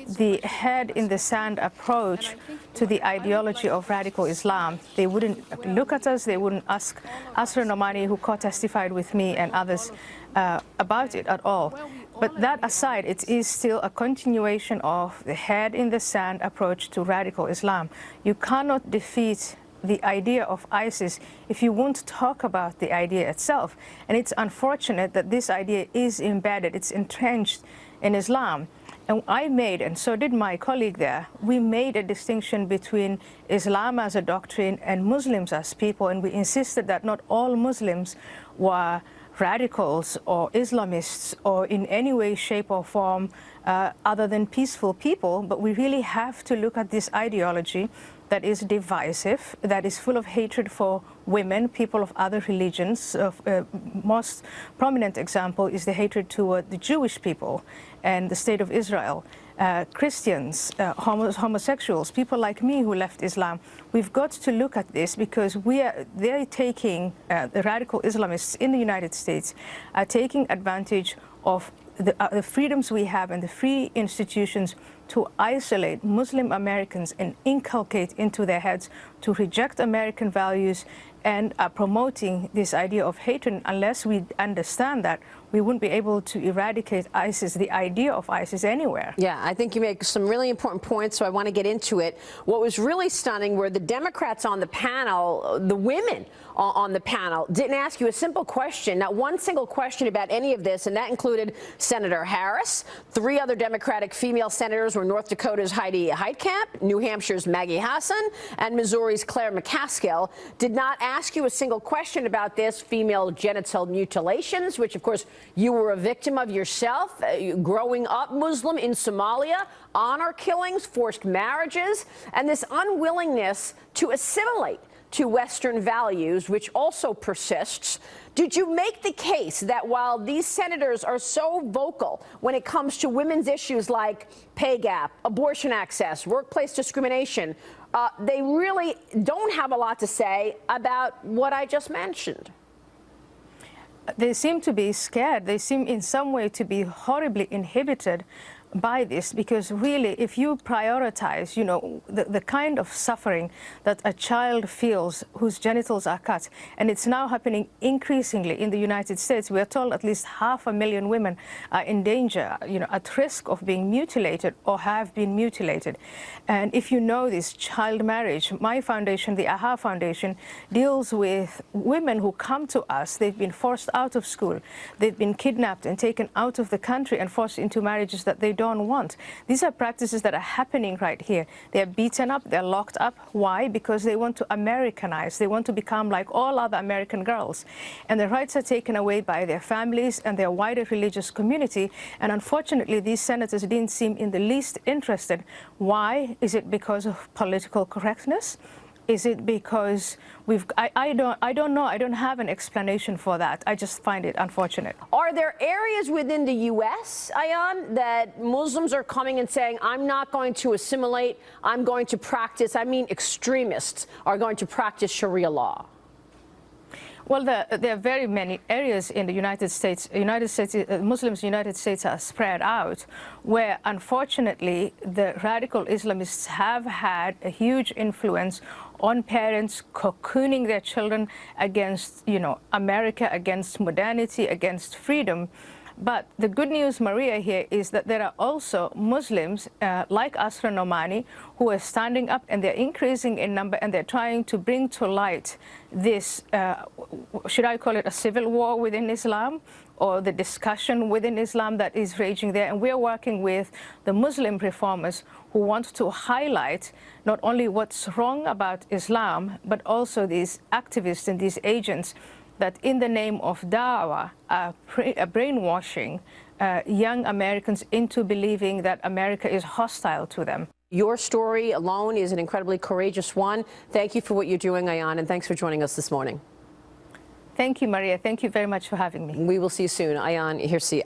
the head-in-the-sand approach to the ideology of radical Islam. They wouldn't look at us, they wouldn't ask Asra Nomani, who co-testified with me and others, about it at all. But that aside, it is still a continuation of the head-in-the-sand approach to radical Islam. You cannot defeat the idea of ISIS if you won't talk about the idea itself. And it's unfortunate that this idea is embedded, it's entrenched in Islam. And I made, and so did my colleague there, we made a distinction between Islam as a doctrine and Muslims as people, and we insisted that not all Muslims were radicals or Islamists or in any way, shape or form other than peaceful people, but we really have to look at this ideology that is divisive, that is full of hatred for women, people of other religions. Most prominent example is the hatred toward the Jewish people and the State of Israel. Christians, homosexuals, people like me who left Islam. We've got to look at this because they're taking, the radical Islamists in the United States are taking advantage of the freedoms we have and the free institutions to isolate Muslim Americans and inculcate into their heads to reject American values and are promoting this idea of hatred. Unless we understand that, we wouldn't be able to eradicate ISIS, the idea of ISIS, anywhere. Yeah, I think you make some really important points, so I want to get into it. What was really stunning were the Democrats on the panel, the women on the panel, didn't ask you a simple question, not one single question about any of this, and that included Senator Harris. 3 other Democratic female senators were North Dakota's Heidi Heitkamp, New Hampshire's Maggie Hassan, and Missouri's Claire McCaskill. Did not ask you a single question about this, female genital mutilations, which, of course, you were a victim of yourself, growing up Muslim in Somalia, honor killings, forced marriages, and this unwillingness to assimilate to Western values, which also persists. Did you make the case that while these senators are so vocal when it comes to women's issues like pay gap, abortion access, workplace discrimination, they really don't have a lot to say about what I just mentioned? They seem to be scared. They seem in some way to be horribly inhibited by this, because really, if you prioritize, you know, the kind of suffering that a child feels whose genitals are cut, and it's now happening increasingly in the United States. We are told at least 500,000 women are in danger, you know, at risk of being mutilated or have been mutilated. And if you know this, child marriage, my foundation, the AHA Foundation, deals with women who come to us. They've been forced out of school. They've been kidnapped and taken out of the country and forced into marriages that they don't want. These are practices that are happening right here. They're beaten up, they're locked up. Why? Because they want to Americanize. They want to become like all other American girls. And their rights are taken away by their families and their wider religious community. And unfortunately, these senators didn't seem in the least interested. Why? Is it because of political correctness? Is it because I don't know. I don't have an explanation for that. I just find it unfortunate. Are there areas within the U.S., Ayaan, that Muslims are coming and saying, I'm not going to assimilate, I'm going to practice, I mean extremists are going to practice Sharia law? Well, there are very many areas in the United States. Muslims in the United States are spread out, where unfortunately the radical Islamists have had a huge influence on parents cocooning their children against, you know, America, against modernity, against freedom. But the good news, Maria, here is that there are also Muslims like Asra Nomani who are standing up, and they're increasing in number, and they're trying to bring to light this, should I call it a civil war within Islam, or the discussion within Islam that is raging there. And we're working with the Muslim reformers who want to highlight not only what's wrong about Islam, but also these activists and these agents that in the name of da'wah are brainwashing young Americans into believing that America is hostile to them. Your story alone is an incredibly courageous one. Thank you for what you're doing, Ayaan, and thanks for joining us this morning. Thank you, Maria. Thank you very much for having me. We will see you soon. Ayaan Hirsi.